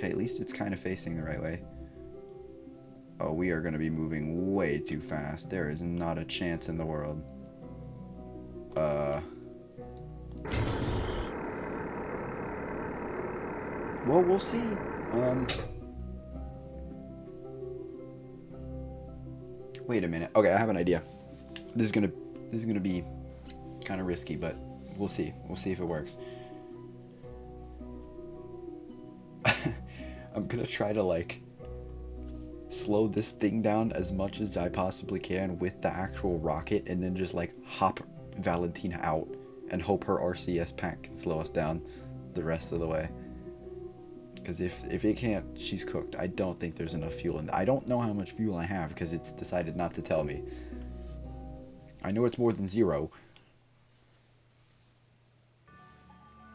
Okay, at least it's kind of facing the right way. Oh, we are going to be moving way too fast. There is not a chance in the world. Well, we'll see. Wait a minute. Okay, I have an idea. This is gonna be kind of risky, but we'll see. We'll see if it works. I'm gonna try to like slow this thing down as much as I possibly can with the actual rocket, and then just like hop Valentina out and hope her RCS pack can slow us down the rest of the way. Because if it can't, she's cooked. I don't think there's enough fuel in. I don't know how much fuel I have because it's decided not to tell me. I know it's more than 0.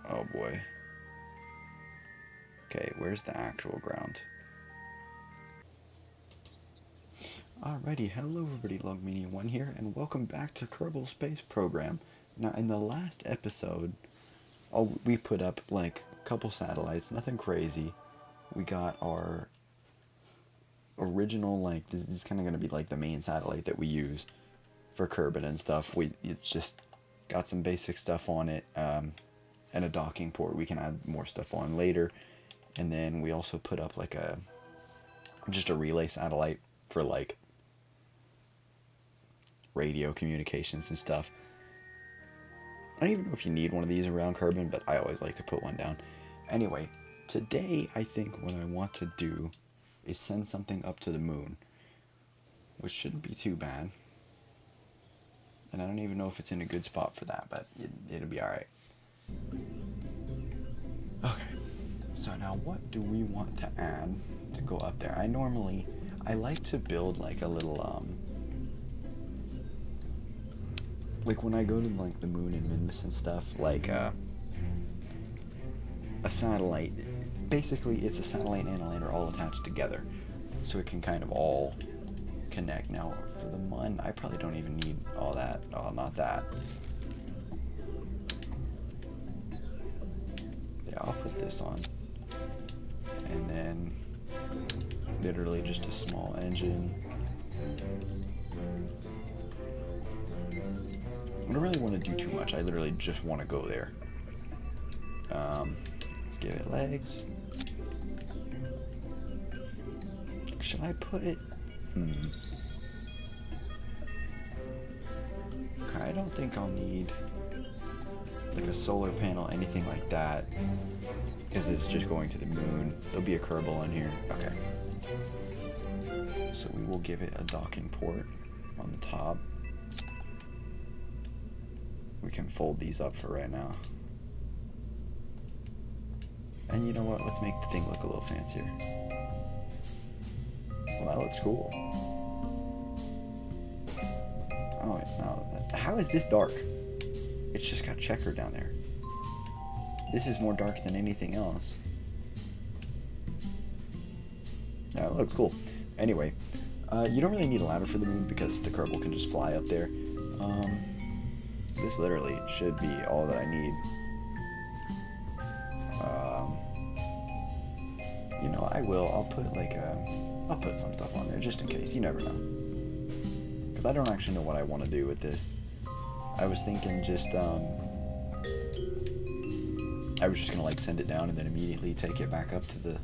Oh boy. Okay, where's the actual ground? Alrighty, hello everybody, Logmania1 here, and welcome back to Kerbal Space Program. Now, in the last episode, we put up like a couple satellites, nothing crazy. We got our original, like, this is kind of going to be like the main satellite that we use for Kerbal and stuff. It's just got some basic stuff on it, and a docking port we can add more stuff on later. And then we also put up like just a relay satellite for like radio communications and stuff. I don't even know if you need one of these around Kerbal, but I always like to put one down. Anyway, today I think what I want to do is send something up to the moon, which shouldn't be too bad. And I don't even know if it's in a good spot for that, but it'll be alright. Okay, so now what do we want to add to go up there? I like to build like a little, like when I go to like the moon and Minmus and stuff, like a satellite, basically it's a satellite and a lander all attached together, so it can kind of all connect. Now for the Mun, I probably don't even need all that. Oh, not that. Yeah, I'll put this on, and then literally just a small engine. I don't really want to do too much. I literally just want to go there. Let's give it legs. Should I put it? Okay, I don't think I'll need like a solar panel, anything like that, because it's just going to the moon. There'll be a Kerbal on here. Okay. So we will give it a docking port on the top. We can fold these up for right now. And you know what? Let's make the thing look a little fancier. Well, that looks cool. Oh, no. How is this dark? It's just got checker down there. This is more dark than anything else. Yeah, it looks cool. Anyway, you don't really need a ladder for the moon because the Kerbal can just fly up there. This literally should be all that I need. You know, I'll put some stuff on there just in case. You never know. Because I don't actually know what I want to do with this. I was thinking just, I was just gonna like send it down and then immediately take it back up to the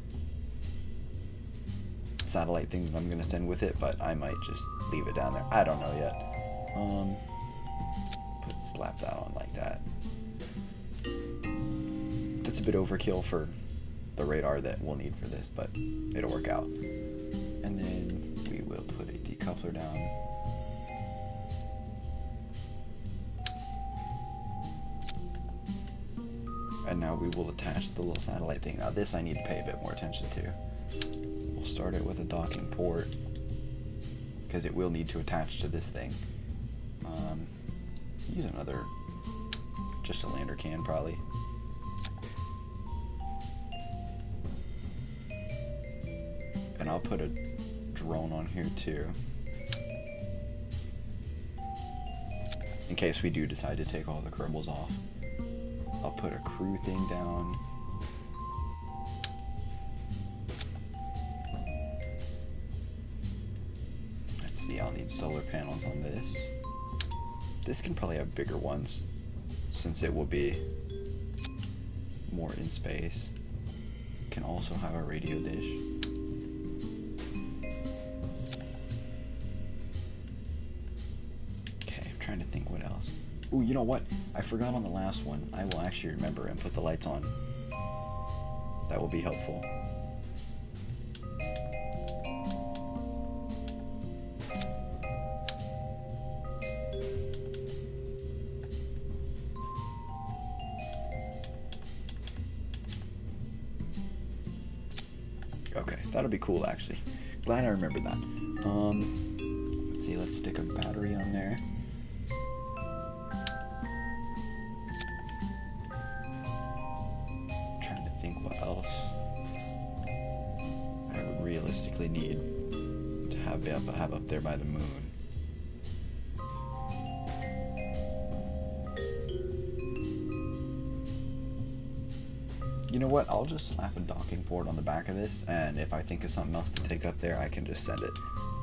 satellite thing that I'm gonna send with it, but I might just leave it down there. I don't know yet. Slap that on like that. That's a bit overkill for the radar that we'll need for this, but it'll work out. And then we will put a decoupler down. And now we will attach the little satellite thing. Now this I need to pay a bit more attention to. We'll start it with a docking port, because it will need to attach to this thing. Use another, just a lander can probably. And I'll put a drone on here too, in case we do decide to take all the Kerbals off. I'll put a crew thing down. need solar panels on this. This can probably have bigger ones, since it will be more in space. Can also have a radio dish. Okay, I'm trying to think what else. Ooh, you know what? I forgot on the last one. I will actually remember and put the lights on. That will be helpful. Okay, that'll be cool actually. Glad I remembered that. Let's see, let's stick a battery on there. Trying to think what else I would realistically need to have up there by the moon. You know what, I'll just slap a docking port on the back of this, and if I think of something else to take up there, I can just send it.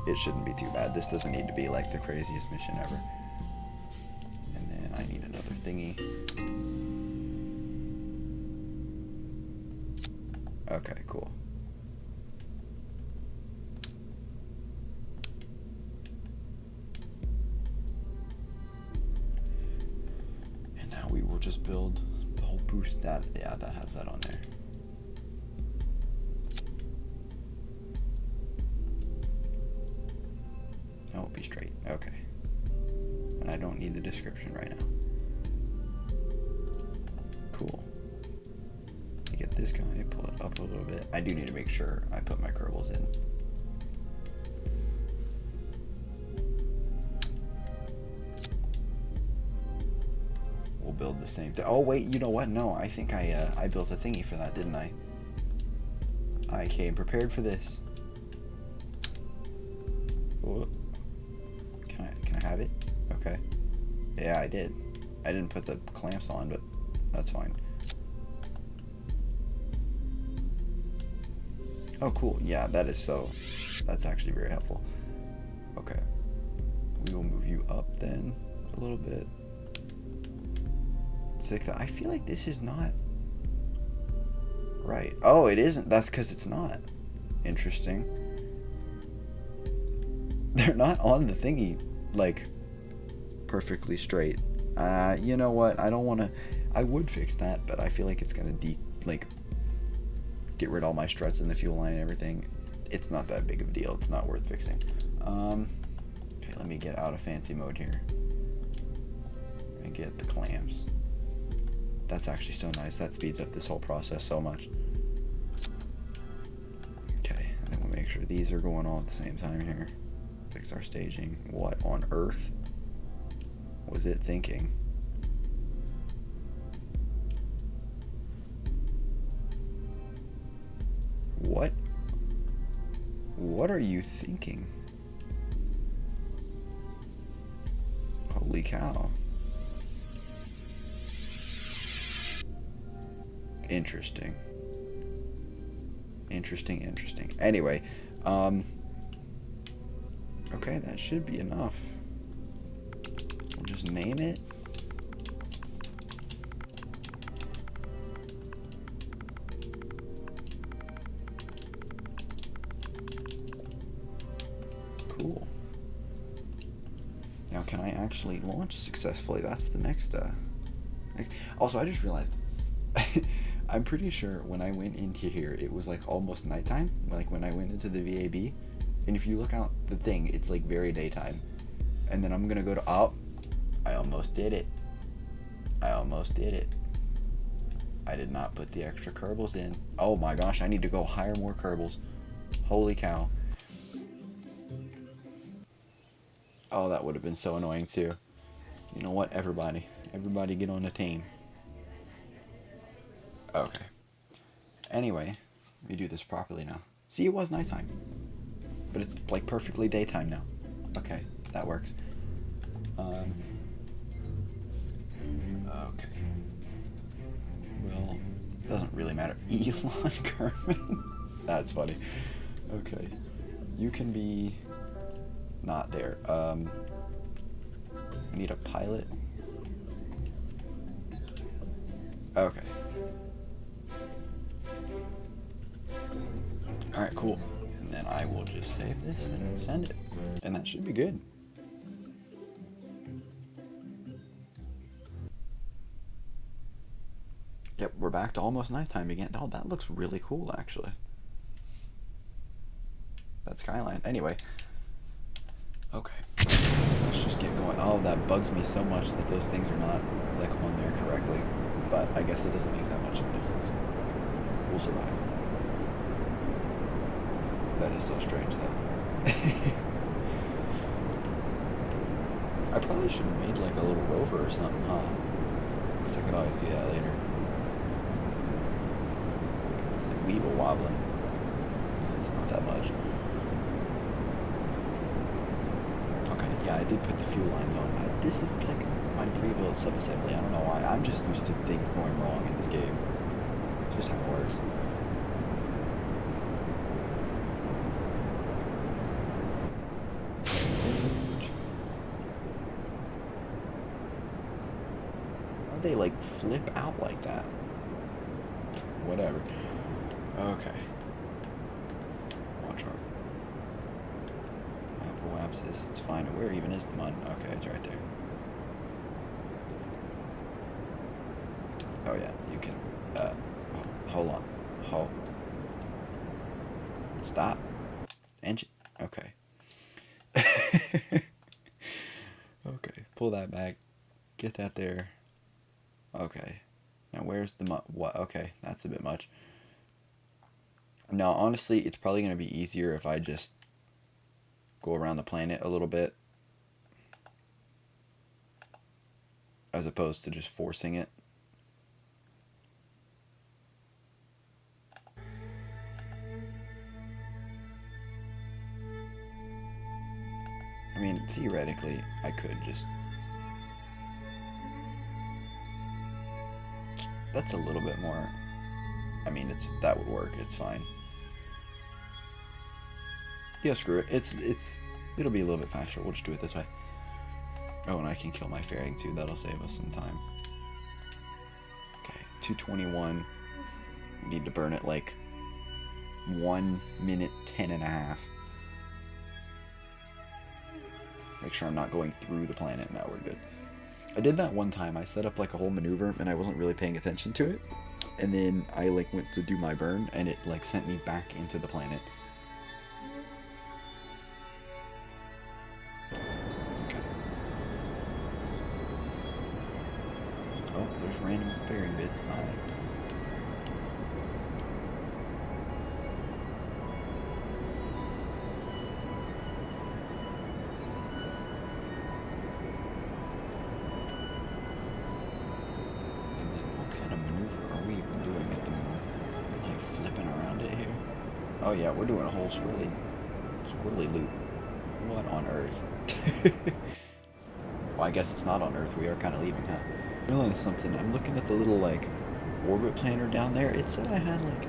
It shouldn't be too bad. This doesn't need to be like the craziest mission ever. And then I need another thingy. Okay, cool. And now we will just build the whole boost that, yeah, that has that on there. Oh, be straight. Okay. And I don't need the description right now. Cool. You get this guy, pull it up a little bit. I do need to make sure I put my Kerbals in. We'll build the same thing. Oh wait, you know what? No, I think I built a thingy for that, didn't I? I came prepared for this. Whoa. Can I have it? Okay. Yeah, I did. I didn't put the clamps on, but that's fine. Oh, cool. Yeah, that's actually very helpful. Okay. We will move you up then a little bit. Sick. I feel like this is not right. Oh, it isn't. That's because it's not. Interesting. They're not on the thingy, like, perfectly straight. You know what? I don't want to... I would fix that, but I feel like it's going to, get rid of all my struts in the fuel line and everything. It's not that big of a deal. It's not worth fixing. Okay, let me get out of fancy mode here. And get the clamps. That's actually so nice. That speeds up this whole process so much. Okay, and then we'll make sure these are going all at the same time here. Fix our staging. What on earth was it thinking? What are you thinking? Holy cow. Interesting. Anyway, okay, that should be enough. We'll just name it. Cool. Now, can I actually launch successfully? That's the next. Also, I just realized. I'm pretty sure when I went into here, it was like almost nighttime. Like when I went into the VAB, and if you look out the thing, it's like very daytime. And then I'm gonna go to I almost did it. I did not put the extra Kerbals in. Oh my gosh, I need to go hire more Kerbals. Holy cow. Oh, that would have been so annoying too. You know what, everybody get on the team. Okay. Anyway, let me do this properly now. See, it was nighttime. But it's like perfectly daytime now. Okay, that works. Okay. Well, doesn't really matter. Elon Kerman. That's funny. Okay. You can be not there. I need a pilot. Okay. Alright, cool. And then I will just save this and then send it. And that should be good. Yep, we're back to almost nighttime again. Oh, that looks really cool, actually. That skyline. Anyway. Okay. Let's just get going. Oh, that bugs me so much that those things are not, like, on there correctly. But I guess it doesn't make that much of a difference. We'll survive. That is so strange, though. I probably should have made, like, a little rover or something, huh? I guess I could always do that later. It's like weeble wobbling. I guess it's not that much. Okay, yeah, I did put the fuel lines on. This is like my pre-built sub-assembly. I don't know why. I'm just used to things going wrong in this game. It's just how it works. Next stage. Why'd they like flip out like that? Whatever. Okay. Watch our apophysis. It's fine. Where even is the mud? Okay, it's right there. Oh yeah, you can. Hold on. Hold. Stop. Engine. Okay. Okay. Pull that back. Get that there. Okay. Now where's the mud? What? Okay, that's a bit much. Now, honestly, it's probably going to be easier if I just go around the planet a little bit, as opposed to just forcing it. I mean, theoretically, I could just... That's a little bit more... I mean, that would work. It's fine. Yeah, screw it. It'll be a little bit faster. We'll just do it this way. Oh, and I can kill my fairing too. That'll save us some time. Okay, 221. We need to burn it like 1 minute 10.5. Make sure I'm not going through the planet. Now we're good. I did that one time. I set up like a whole maneuver and I wasn't really paying attention to it. And then I like went to do my burn and it like sent me back into the planet. Okay. Oh, there's random fairing bits. Alright. Oh yeah, we're doing a whole swirly loop. What on earth? Well, I guess it's not on Earth. We are kind of leaving, huh? I realized something. I'm looking at the little, like, orbit planner down there. It said I had, like,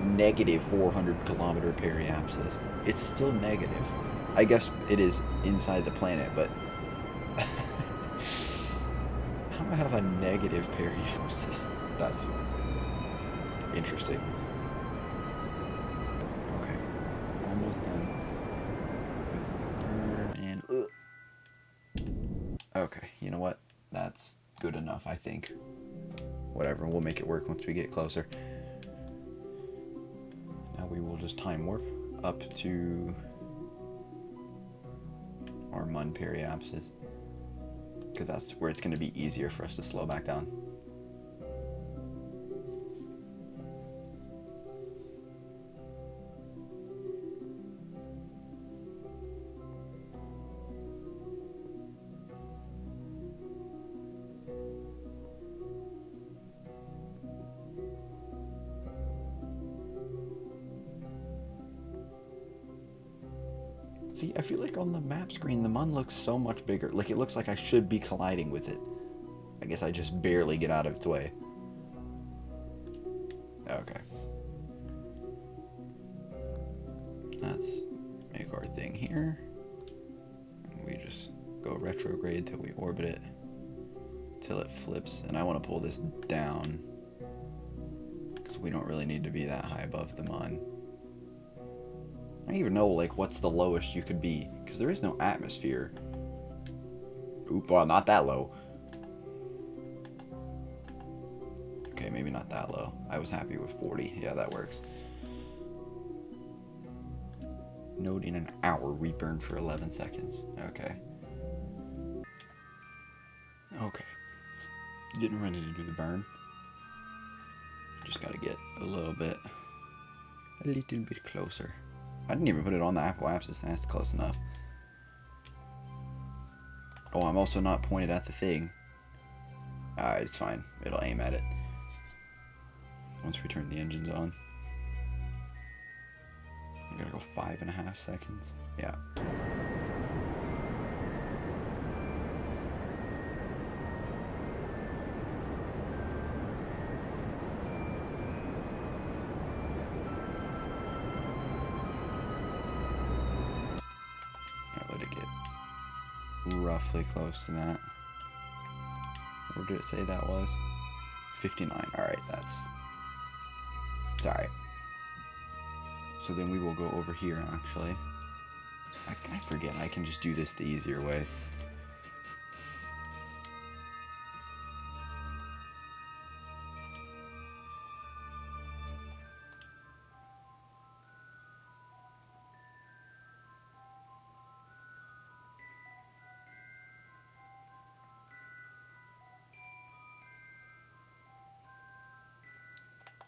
negative 400 kilometer periapsis. It's still negative. I guess it is inside the planet, but... How do I have a negative periapsis? That's interesting. Almost done with the burn and okay, you know what? That's good enough, I think. Whatever, we'll make it work once we get closer. Now we will just time warp up to our Mun periapsis, because that's where it's going to be easier for us to slow back down. See, I feel like on the map screen, the Mun looks so much bigger. Like, it looks like I should be colliding with it. I guess I just barely get out of its way. Okay. Let's make our thing here. just go retrograde till we orbit it, till it flips. And I want to pull this down because we don't really need to be that high above the mun. I don't even know like what's the lowest you could be because there is no atmosphere. Oop, well, not that low. Okay, maybe not that low. I was happy with 40. Yeah, that works. Node in an hour, reburn for 11 seconds. Okay. Okay. Getting ready to do the burn. Just gotta get a little bit closer. I didn't even put it on the Apple Apps. That's close enough. Oh, I'm also not pointed at the thing. It's fine. It'll aim at it. Once we turn the engines on. I'm gonna go 5.5 seconds. Yeah. Alright, let it get roughly close to that. Where did it say that was? 59. Alright, it's alright. So then we will go over here, actually. I forget, I can just do this the easier way.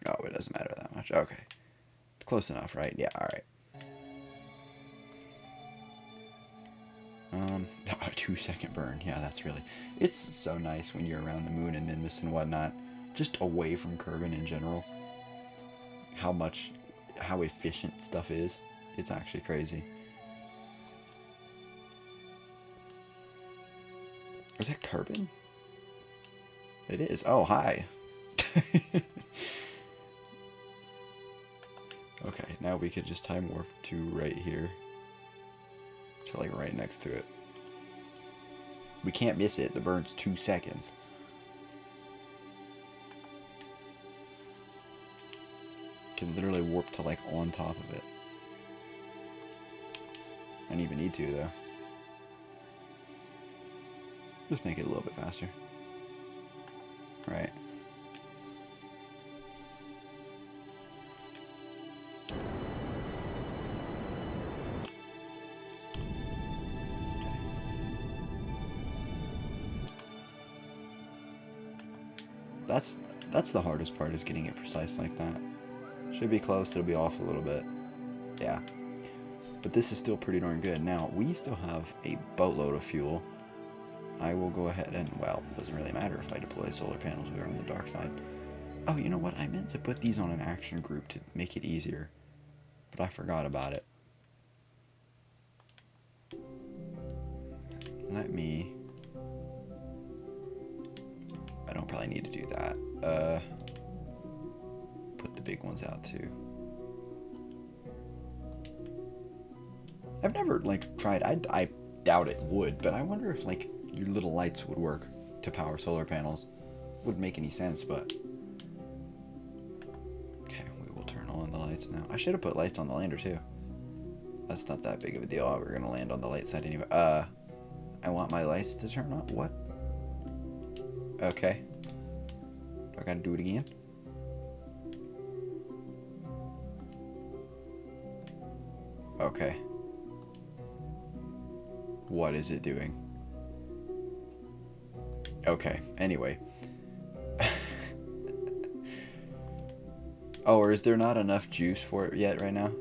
Oh, it doesn't matter that much. Okay. Close enough, right? Yeah, alright. A 2-second burn. Yeah, that's really... It's so nice when you're around the moon and Minmus and whatnot. Just away from Kerbin in general. How efficient stuff is. It's actually crazy. Is that Kerbin? It is. Oh, hi. Okay, now we could just time warp to right here. To like right next to it. We can't miss it. The burn's 2 seconds. Can literally warp to like on top of it. I don't even need to though. Just make it a little bit faster. Right. That's the hardest part, is getting it precise like that. Should be close, it'll be off a little bit. Yeah. But this is still pretty darn good. Now, we still have a boatload of fuel. I will go ahead and, well, it doesn't really matter if I deploy solar panels, we're on the dark side. Oh, you know what? I meant to put these on an action group to make it easier. But I forgot about it. Let me... I don't probably need to do that. Put the big ones out too. I've never like tried. I doubt it would, but I wonder if like your little lights would work to power solar panels. Wouldn't make any sense, but okay, we will turn on the lights now. I should have put lights on the lander too. That's not that big of a deal. We're gonna land on the light side anyway. I want my lights to turn on. What? Okay. Do I gotta do it again? Okay. What is it doing? Okay, anyway. Oh, or is there not enough juice for it yet right now?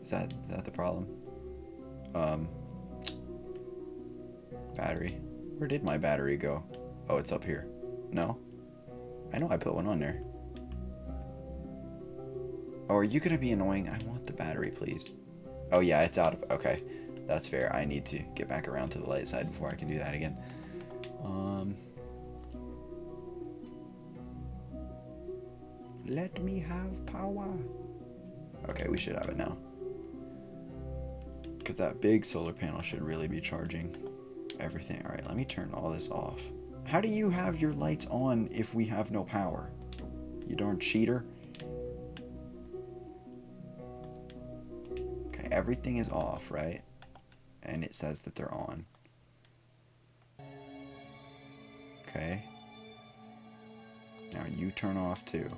Is that the problem? Battery. Where did my battery go? Oh, it's up here. No? I know I put one on there. Oh, are you gonna be annoying? I want the battery, please. Oh yeah, it's out of... Okay, that's fair. I need to get back around to the light side before I can do that again. Let me have power. Okay, we should have it now. Because that big solar panel should really be charging. everything. Alright, let me turn all this off. How do you have your lights on if we have no power? You darn cheater. Okay, everything is off, right? And it says that they're on. Okay. Now you turn off too.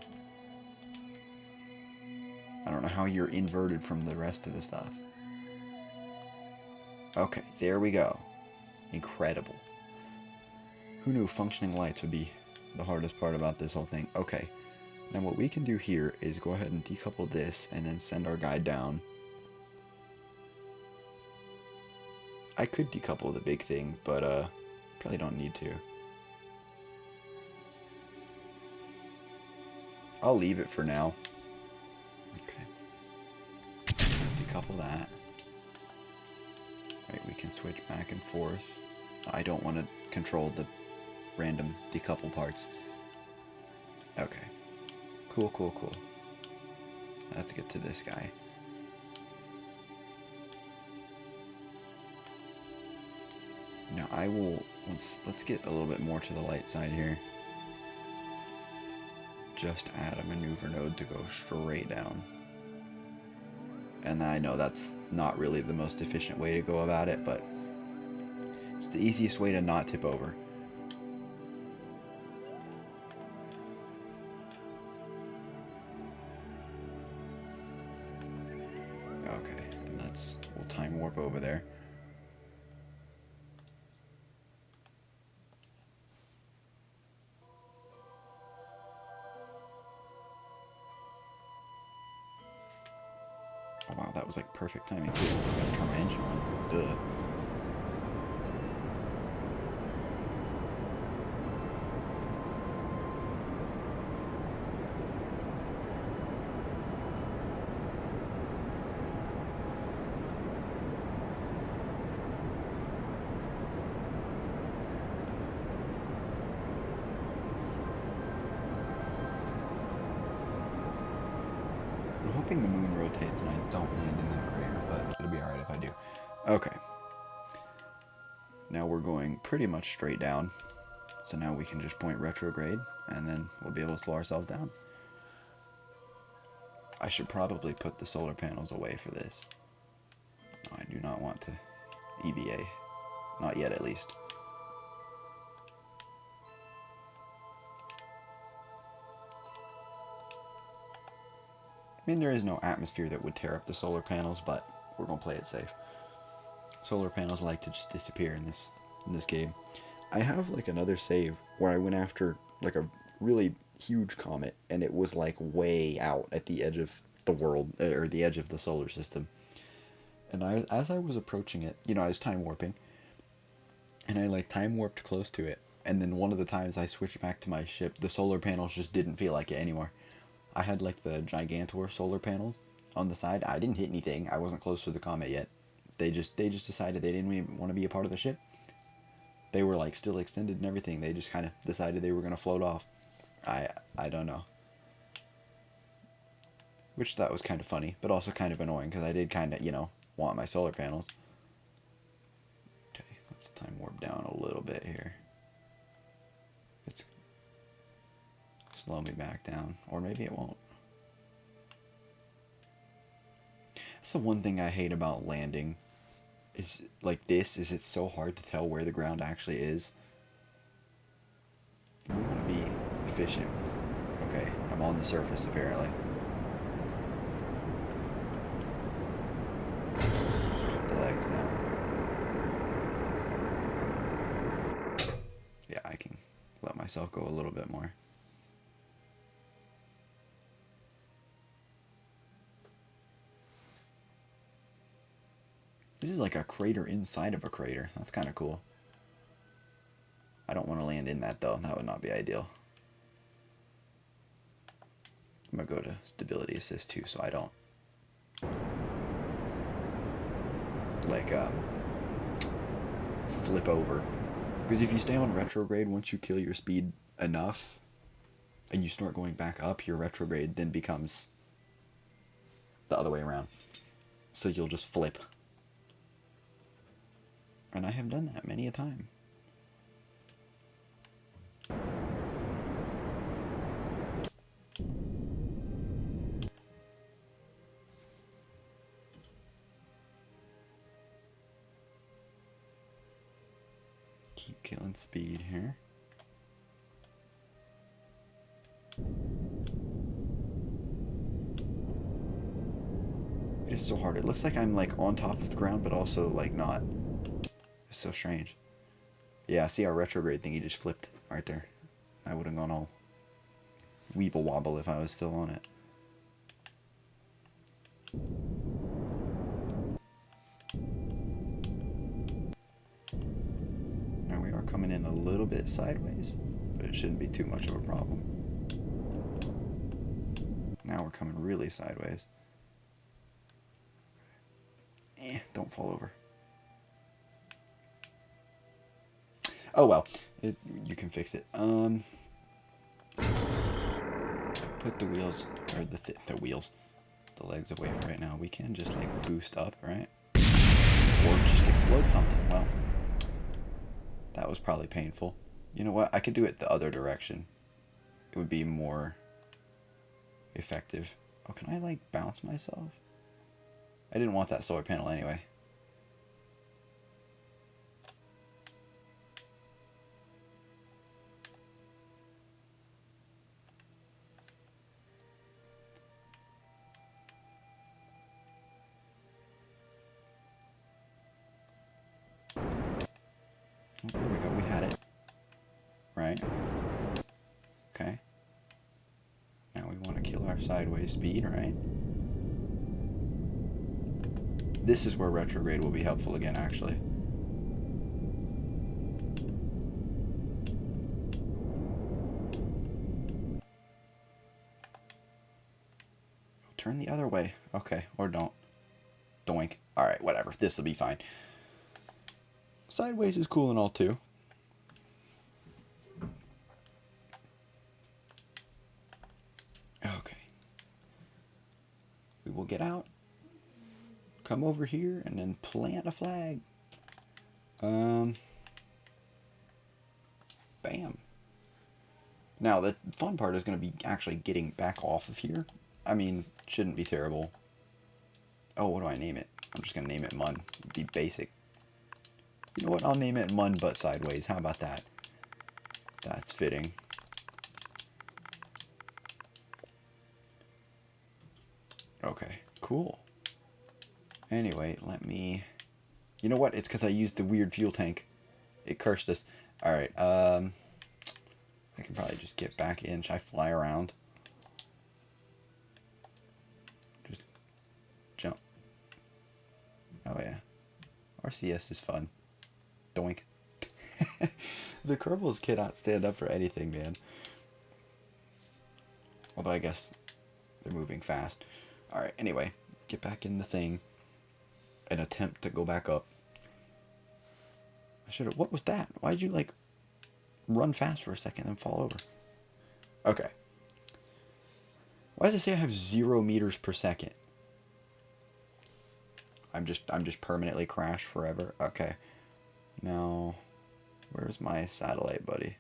I don't know how you're inverted from the rest of the stuff. Okay, there we go. Incredible. Who knew functioning lights would be the hardest part about this whole thing? Okay. Now what we can do here is go ahead and decouple this and then send our guy down. I could decouple the big thing, but probably don't need to. I'll leave it for now. Okay. Decouple that. Right, we can switch back and forth. I don't want to control the random decouple parts. Okay. Cool, cool, cool. Let's get to this guy. Now I will, let's get a little bit more to the light side here. Just add a maneuver node to go straight down. And I know that's not really the most efficient way to go about it, but it's the easiest way to not tip over. Okay, and we'll time warp over there. Oh wow, that was like perfect timing too. I'm gonna turn my engine on. Duh. I'm hoping the moon rotates and I don't land in that crater, but it'll be alright if I do. Okay. Now we're going pretty much straight down. So now we can just point retrograde, and then we'll be able to slow ourselves down. I should probably put the solar panels away for this. No, I do not want to EVA. Not yet, at least. I mean, there is no atmosphere that would tear up the solar panels, but we're going to play it safe. Solar panels like to just disappear in this game. I have like another save where I went after like a really huge comet, and it was like way out at the edge of the world, or the edge of the solar system. And as I was approaching it, I was time warping, and I like time warped close to it. And then one of the times I switched back to my ship, the solar panels just didn't feel like it anymore. I had like the Gigantor solar panels on the side. I didn't hit anything. I wasn't close to the comet yet. They just decided they didn't even want to be a part of the ship. They were like still extended and everything. They just kind of decided they were going to float off. I don't know. Which that was kind of funny, but also kind of annoying because I did kind of, want my solar panels. Okay, let's time warp down a little bit here. It's slow me back down, or maybe it won't. That's the one thing I hate about landing is like this, is it's so hard to tell where the ground actually is. We want to be efficient. Okay, I'm on the surface apparently. Put the legs down. Yeah, I can let myself go a little bit more. This is like a crater inside of a crater. That's kind of cool. I don't want to land in that though. That would not be ideal. I'm going to go to stability assist too, so I don't like flip over. Because if you stay on retrograde, once you kill your speed enough and you start going back up, your retrograde then becomes the other way around. So you'll just flip. And I have done that many a time. Keep killing speed here. It is so hard. It looks like I'm like on top of the ground, but also like not. It's so strange. Yeah, see our retrograde thing, he just flipped right there. I would have gone all weeble wobble if I was still on it. Now we are coming in a little bit sideways, but it shouldn't be too much of a problem. Now we're coming really sideways. Don't fall over. Oh well, you can fix it. Put the wheels, or the legs away for right now. We can just like boost up, right? Or just explode something. Well, that was probably painful. You know what? I could do it the other direction. It would be more effective. Oh, can I like bounce myself? I didn't want that solar panel anyway. Oh, there we go, we had it. Right? Okay. Now we want to kill our sideways speed, right? This is where retrograde will be helpful again, actually. Turn the other way. Okay, or don't. Doink. Alright, whatever. This will be fine. Sideways is cool and all, too. Okay. We will get out. Come over here and then plant a flag. Bam. Now, the fun part is going to be actually getting back off of here. I mean, shouldn't be terrible. Oh, what do I name it? I'm just going to name it Mun. It'd be basic. You know what? I'll name it Mun Butt Sideways. How about that? That's fitting. Okay, cool. Anyway, let me... You know what? It's because I used the weird fuel tank. It cursed us. Alright, I can probably just get back in. Should I fly around? Just jump. Oh yeah. RCS is fun. Doink. The Kerbals cannot stand up for anything, man. Although I guess they're moving fast. Alright, anyway. Get back in the thing. And attempt to go back up. I should have... What was that? Why'd you, like, run fast for a second and fall over? Okay. Why does it say I have 0 meters per second? I'm just permanently crashed forever. Okay. Now, where's my satellite buddy?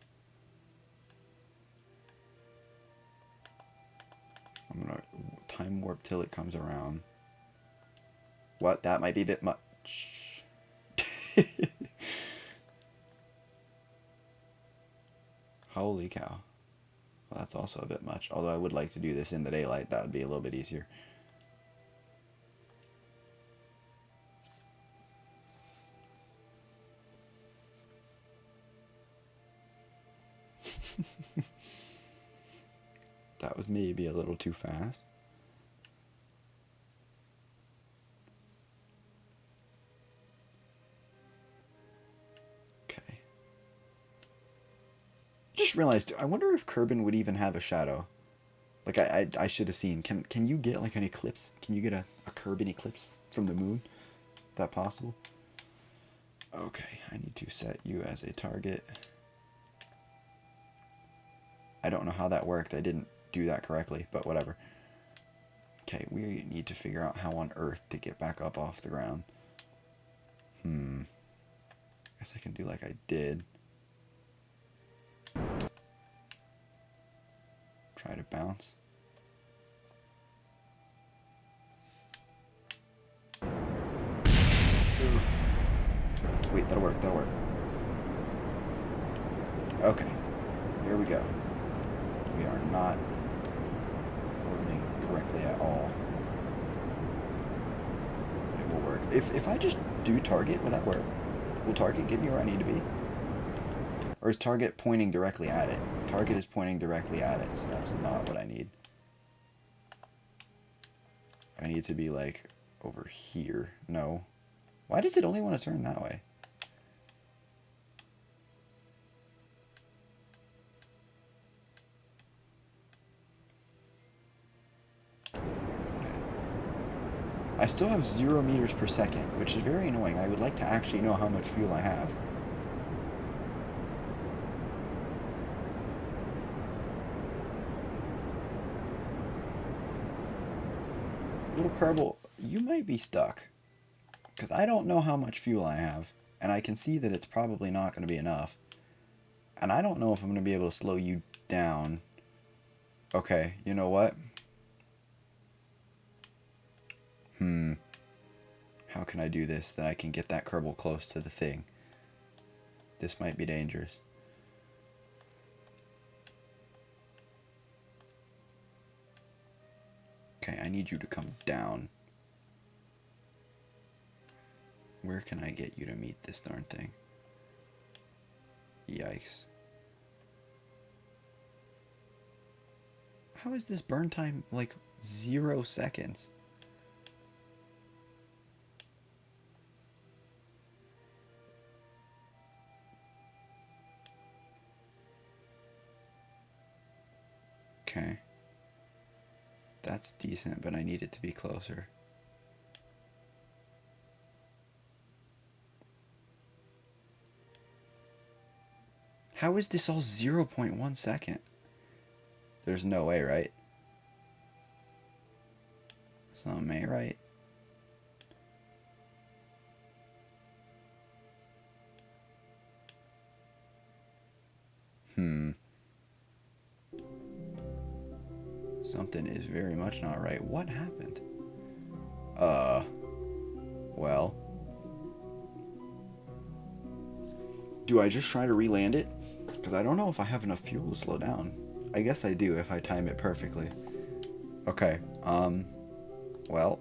I'm gonna time warp till it comes around. What? That might be a bit much. Holy cow. Well, that's also a bit much. Although I would like to do this in the daylight. That would be a little bit easier. That was maybe a little too fast. Okay. Just realized, I wonder if Kerbin would even have a shadow. Like, I should have seen. Can you get, like, an eclipse? Can you get a Kerbin eclipse from the moon? Is that possible? Okay, I need to set you as a target. I don't know how that worked. I didn't do that correctly, but whatever. Okay, we need to figure out how on earth to get back up off the ground. Guess I can do like I did. Try to bounce. Ooh. Wait, that'll work, that'll work. Okay, here we go. We are not orbiting correctly at all. It will work. If I just do target, will that work? Will target get me where I need to be? Or is target pointing directly at it? Target is pointing directly at it, so that's not what I need. I need to be like over here. No. Why does it only want to turn that way? I still have 0 meters per second, which is very annoying. I would like to actually know how much fuel I have. Little Kerbal, you might be stuck. Because I don't know how much fuel I have. And I can see that it's probably not going to be enough. And I don't know if I'm going to be able to slow you down. Okay, you know what? How can I do this that I can get that Kerbal close to the thing? This might be dangerous. Okay, I need you to come down. Where can I get you to meet this darn thing? Yikes. How is this burn time like 0 seconds? Okay. That's decent, but I need it to be closer. How is this all 0.1 second? There's no way, right? It's not May, right? Something is very much not right. What happened? Well. Do I just try to re-land it? Because I don't know if I have enough fuel to slow down. I guess I do if I time it perfectly. Okay, well.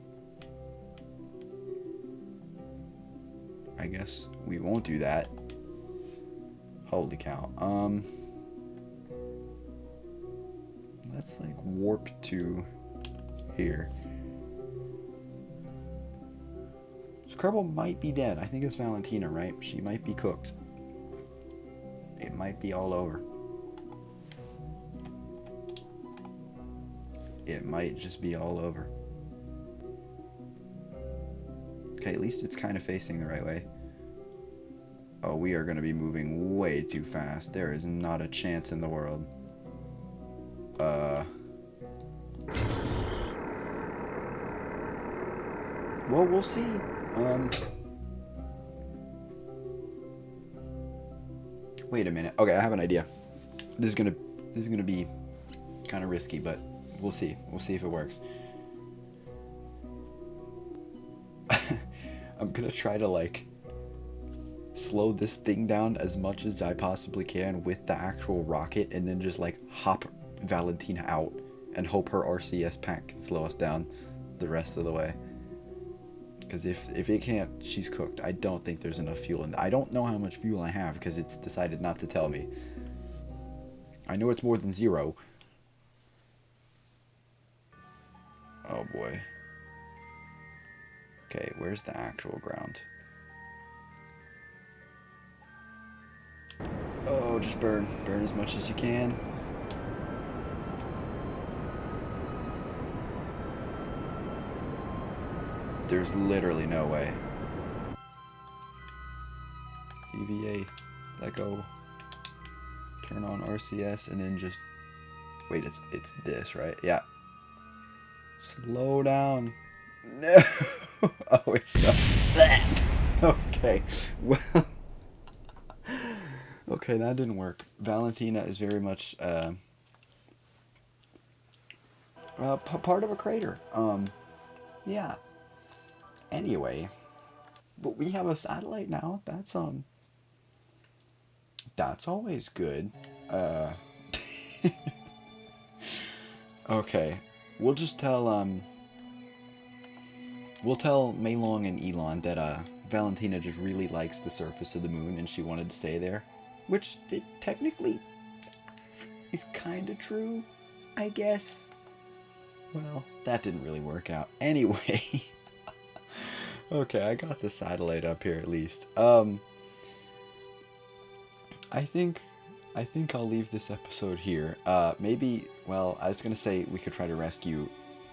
I guess we won't do that. Holy cow. Let's like warp to here. Kerbal might be dead. I think it's Valentina, right? She might be cooked. It might be all over. It might just be all over. Okay, at least it's kind of facing the right way. Oh, we are going to be moving way too fast. There is not a chance in the world. Well, we'll see. Wait a minute. Okay, I have an idea. This is gonna be kind of risky, but we'll see. We'll see if it works. I'm gonna try to like slow this thing down as much as I possibly can with the actual rocket, and then just like hop Valentina out and hope her RCS pack can slow us down the rest of the way. Because if it can't, she's cooked. I don't think there's enough fuel in. I don't know how much fuel I have because it's decided not to tell me. I know it's more than 0. Oh boy. Okay, where's the actual ground? Oh, just burn. Burn as much as you can. There's literally no way. EVA, let go. Turn on RCS and then just wait. It's this, right? Yeah. Slow down. No. Oh, it's so. Okay. Well. Okay, that didn't work. Valentina is very much part of a crater. Yeah. Anyway, but we have a satellite now. That's always good. Uh, okay, we'll just tell we'll tell Meilong and Elon that Valentina just really likes the surface of the moon and she wanted to stay there, which it technically is kind of true, I guess. Well, that didn't really work out. Anyway, okay, I got the satellite up here at least. I think I think I'll leave this episode here. Maybe, well, I was gonna say we could try to rescue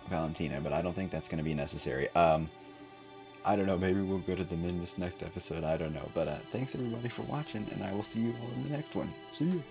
Valentina, but I don't think that's gonna be necessary. I don't know. Maybe we'll go to the Minmus next episode. I don't know. But thanks everybody for watching, and I will see you all in the next one. See you.